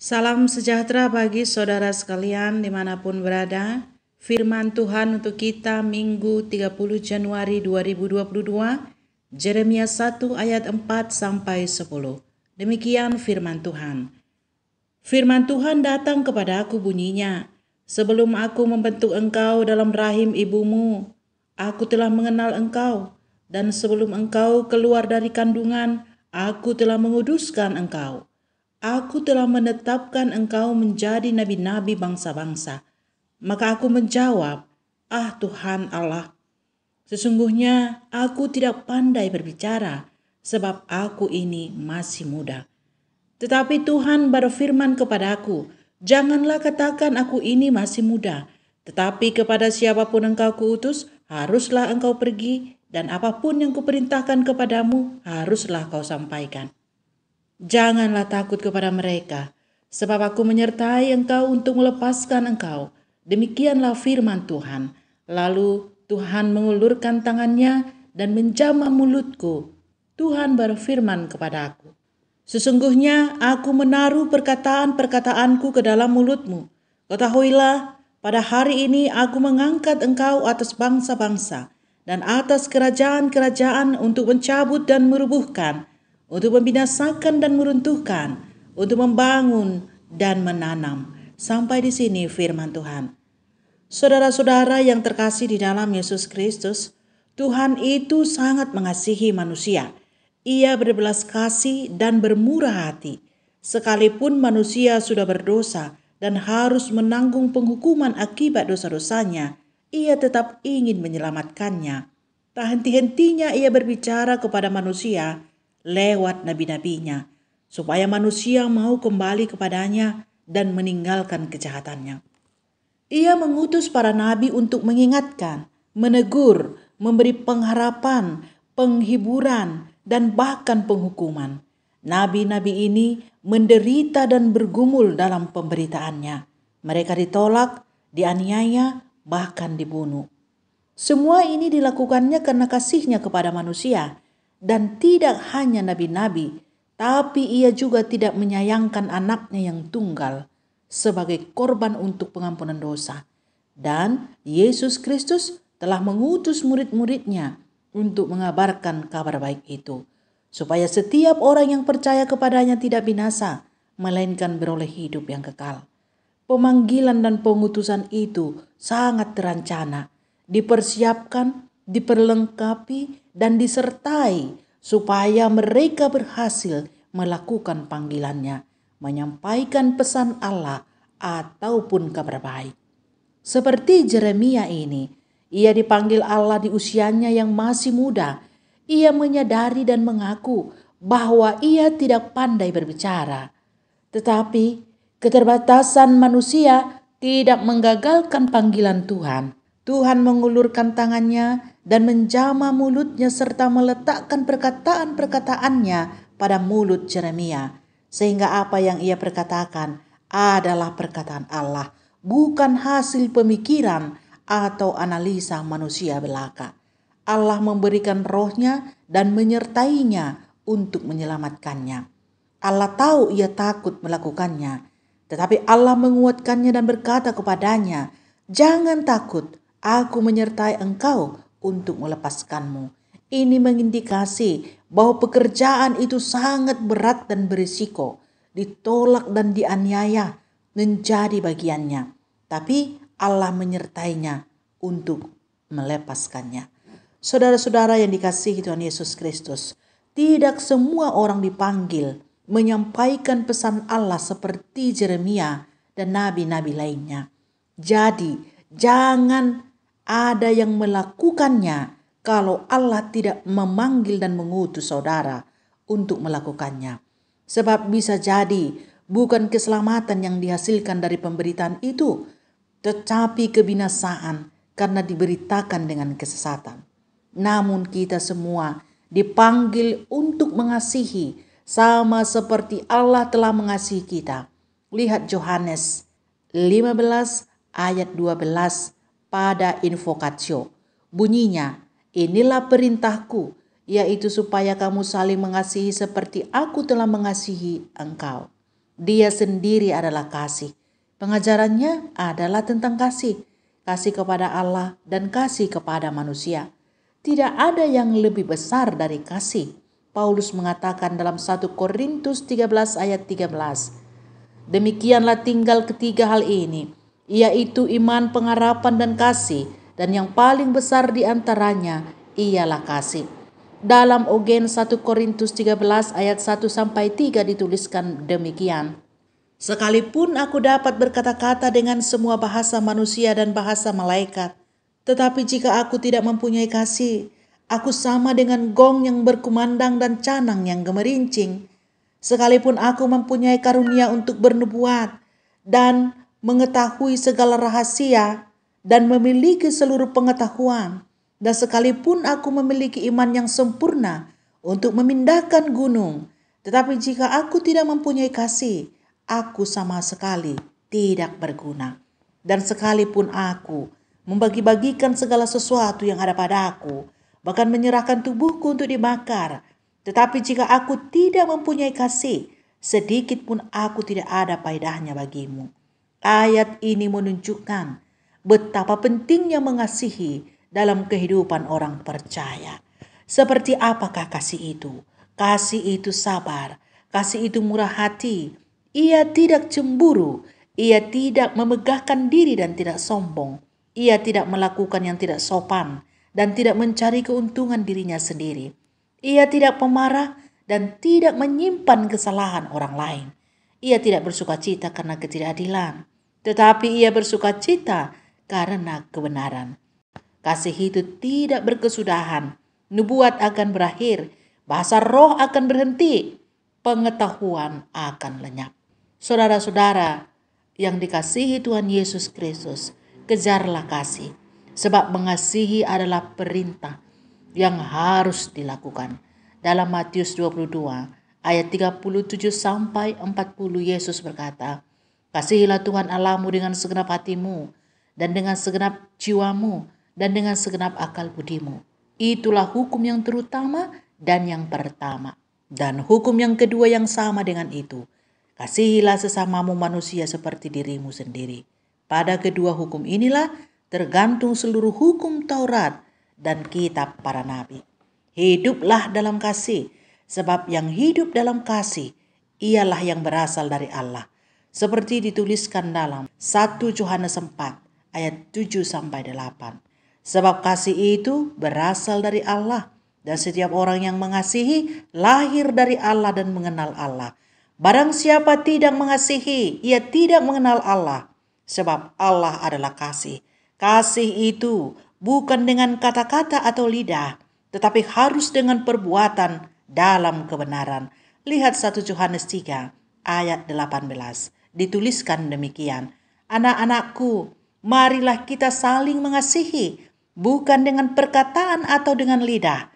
Salam sejahtera bagi saudara sekalian dimanapun berada. Firman Tuhan untuk kita Minggu 30 Januari 2022, Jeremia 1 ayat 4 sampai 10. Demikian firman Tuhan. Firman Tuhan datang kepadaku bunyinya, sebelum aku membentuk engkau dalam rahim ibumu, aku telah mengenal engkau, dan sebelum engkau keluar dari kandungan, aku telah menguduskan engkau. Aku telah menetapkan engkau menjadi nabi-nabi bangsa-bangsa. Maka aku menjawab, Tuhan Allah, sesungguhnya aku tidak pandai berbicara, sebab aku ini masih muda. Tetapi Tuhan berfirman kepadaku, janganlah katakan aku ini masih muda, tetapi kepada siapapun engkau kuutus, haruslah engkau pergi, dan apapun yang kuperintahkan kepadamu, haruslah kau sampaikan. Janganlah takut kepada mereka, sebab aku menyertai engkau untuk melepaskan engkau. Demikianlah firman Tuhan. Lalu Tuhan mengulurkan tangannya dan menjamah mulutku. Tuhan berfirman kepadaku, sesungguhnya aku menaruh perkataan-perkataanku ke dalam mulutmu. Ketahuilah, pada hari ini aku mengangkat engkau atas bangsa-bangsa dan atas kerajaan-kerajaan untuk mencabut dan merubuhkan, untuk membinasakan dan meruntuhkan, untuk membangun dan menanam. Sampai di sini firman Tuhan. Saudara-saudara yang terkasih di dalam Yesus Kristus, Tuhan itu sangat mengasihi manusia. Ia berbelas kasih dan bermurah hati. Sekalipun manusia sudah berdosa dan harus menanggung penghukuman akibat dosa-dosanya, ia tetap ingin menyelamatkannya. Tak henti-hentinya ia berbicara kepada manusia lewat nabi-nabinya, supaya manusia mau kembali kepadanya dan meninggalkan kejahatannya. Ia mengutus para nabi untuk mengingatkan, menegur, memberi pengharapan, penghiburan, dan bahkan penghukuman. Nabi-nabi ini menderita dan bergumul dalam pemberitaannya. Mereka ditolak, dianiaya, bahkan dibunuh. Semua ini dilakukannya karena kasihnya kepada manusia. Dan tidak hanya nabi-nabi, tapi ia juga tidak menyayangkan anaknya yang tunggal sebagai korban untuk pengampunan dosa. Dan Yesus Kristus telah mengutus murid-muridnya untuk mengabarkan kabar baik itu, supaya setiap orang yang percaya kepadanya tidak binasa, melainkan beroleh hidup yang kekal. Pemanggilan dan pengutusan itu sangat terancana, dipersiapkan, diperlengkapi, dan disertai supaya mereka berhasil melakukan panggilannya, menyampaikan pesan Allah ataupun kabar baik. Seperti Jeremia ini, ia dipanggil Allah di usianya yang masih muda. Ia menyadari dan mengaku bahwa ia tidak pandai berbicara. Tetapi keterbatasan manusia tidak menggagalkan panggilan Tuhan. Tuhan mengulurkan tangannya dan menjamah mulutnya serta meletakkan perkataan-perkataannya pada mulut Jeremia. Sehingga apa yang ia perkatakan adalah perkataan Allah, bukan hasil pemikiran atau analisa manusia belaka. Allah memberikan rohnya dan menyertainya untuk menyelamatkannya. Allah tahu ia takut melakukannya, tetapi Allah menguatkannya dan berkata kepadanya, jangan takut, aku menyertai engkau untuk melepaskanmu. Ini mengindikasi bahwa pekerjaan itu sangat berat dan berisiko, ditolak dan dianiaya menjadi bagiannya. Tapi Allah menyertainya untuk melepaskannya. Saudara-saudara yang dikasihi Tuhan Yesus Kristus, tidak semua orang dipanggil menyampaikan pesan Allah seperti Jeremia dan nabi-nabi lainnya. Jadi, jangan ada yang melakukannya kalau Allah tidak memanggil dan mengutus saudara untuk melakukannya. Sebab bisa jadi bukan keselamatan yang dihasilkan dari pemberitaan itu, tetapi kebinasaan karena diberitakan dengan kesesatan. Namun kita semua dipanggil untuk mengasihi sama seperti Allah telah mengasihi kita. Lihat Yohanes 15 ayat 12 pada invokatio. Bunyinya, inilah perintahku, yaitu supaya kamu saling mengasihi seperti aku telah mengasihi engkau. Dia sendiri adalah kasih. Pengajarannya adalah tentang kasih. Kasih kepada Allah dan kasih kepada manusia. Tidak ada yang lebih besar dari kasih. Paulus mengatakan dalam 1 Korintus 13 ayat 13. Demikianlah tinggal ketiga hal ini, yaitu iman, pengharapan, dan kasih. Dan yang paling besar di antaranya ialah kasih. Dalam Ogen 1 Korintus 13 ayat 1-3 dituliskan demikian. Sekalipun aku dapat berkata-kata dengan semua bahasa manusia dan bahasa malaikat, tetapi jika aku tidak mempunyai kasih, aku sama dengan gong yang berkumandang dan canang yang gemerincing. Sekalipun aku mempunyai karunia untuk bernubuat dan mengetahui segala rahasia dan memiliki seluruh pengetahuan, dan sekalipun aku memiliki iman yang sempurna untuk memindahkan gunung, tetapi jika aku tidak mempunyai kasih, aku sama sekali tidak berguna. Dan sekalipun aku membagi-bagikan segala sesuatu yang ada padaku, bahkan menyerahkan tubuhku untuk dibakar, tetapi jika aku tidak mempunyai kasih, sedikit pun aku tidak ada faedahnya bagimu. Ayat ini menunjukkan betapa pentingnya mengasihi dalam kehidupan orang percaya. Seperti apakah kasih itu? Kasih itu sabar, kasih itu murah hati. Ia tidak cemburu, ia tidak memegahkan diri dan tidak sombong. Ia tidak melakukan yang tidak sopan dan tidak mencari keuntungan dirinya sendiri. Ia tidak pemarah dan tidak menyimpan kesalahan orang lain. Ia tidak bersukacita karena ketidakadilan, tetapi ia bersukacita karena kebenaran. Kasih itu tidak berkesudahan. Nubuat akan berakhir, bahasa roh akan berhenti, pengetahuan akan lenyap. Saudara-saudara yang dikasihi Tuhan Yesus Kristus, kejarlah kasih, sebab mengasihi adalah perintah yang harus dilakukan. Dalam Matius 22 ayat 37-40 Yesus berkata, kasihilah Tuhan Allahmu dengan segenap hatimu dan dengan segenap jiwamu dan dengan segenap akal budimu. Itulah hukum yang terutama dan yang pertama. Dan hukum yang kedua yang sama dengan itu, kasihilah sesamamu manusia seperti dirimu sendiri. Pada kedua hukum inilah tergantung seluruh hukum Taurat dan kitab para nabi. Hiduplah dalam kasih, sebab yang hidup dalam kasih ialah yang berasal dari Allah. Seperti dituliskan dalam 1 Yohanes 4 ayat 7-8. Sebab kasih itu berasal dari Allah, dan setiap orang yang mengasihi lahir dari Allah dan mengenal Allah. Barang siapa tidak mengasihi, ia tidak mengenal Allah, sebab Allah adalah kasih. Kasih itu bukan dengan kata-kata atau lidah, tetapi harus dengan perbuatan dalam kebenaran. Lihat 1 Yohanes 3 ayat 18. Dituliskan demikian, anak-anakku, marilah kita saling mengasihi, bukan dengan perkataan atau dengan lidah,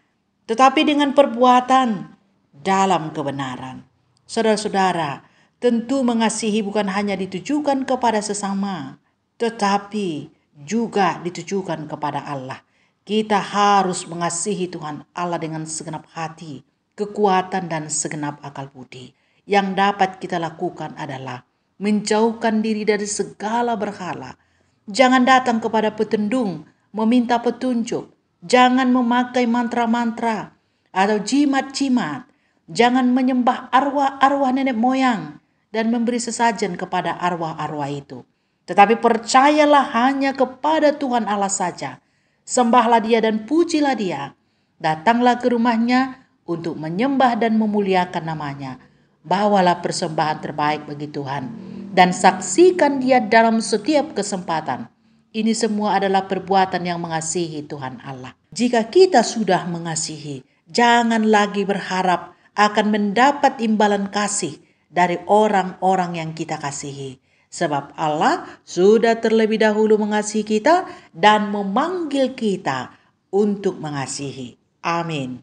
tetapi dengan perbuatan dalam kebenaran. Saudara-saudara, tentu mengasihi bukan hanya ditujukan kepada sesama, tetapi juga ditujukan kepada Allah. Kita harus mengasihi Tuhan Allah dengan segenap hati, kekuatan, dan segenap akal budi. Yang dapat kita lakukan adalah menjauhkan diri dari segala berhala. Jangan datang kepada petendung meminta petunjuk. Jangan memakai mantra-mantra atau jimat-jimat. Jangan menyembah arwah-arwah nenek moyang dan memberi sesajen kepada arwah-arwah itu. Tetapi percayalah hanya kepada Tuhan Allah saja. Sembahlah Dia dan pujilah Dia. Datanglah ke rumahnya untuk menyembah dan memuliakan namanya. Bawalah persembahan terbaik bagi Tuhan dan saksikan Dia dalam setiap kesempatan. Ini semua adalah perbuatan yang mengasihi Tuhan Allah. Jika kita sudah mengasihi, jangan lagi berharap akan mendapat imbalan kasih dari orang-orang yang kita kasihi. Sebab Allah sudah terlebih dahulu mengasihi kita dan memanggil kita untuk mengasihi. Amin.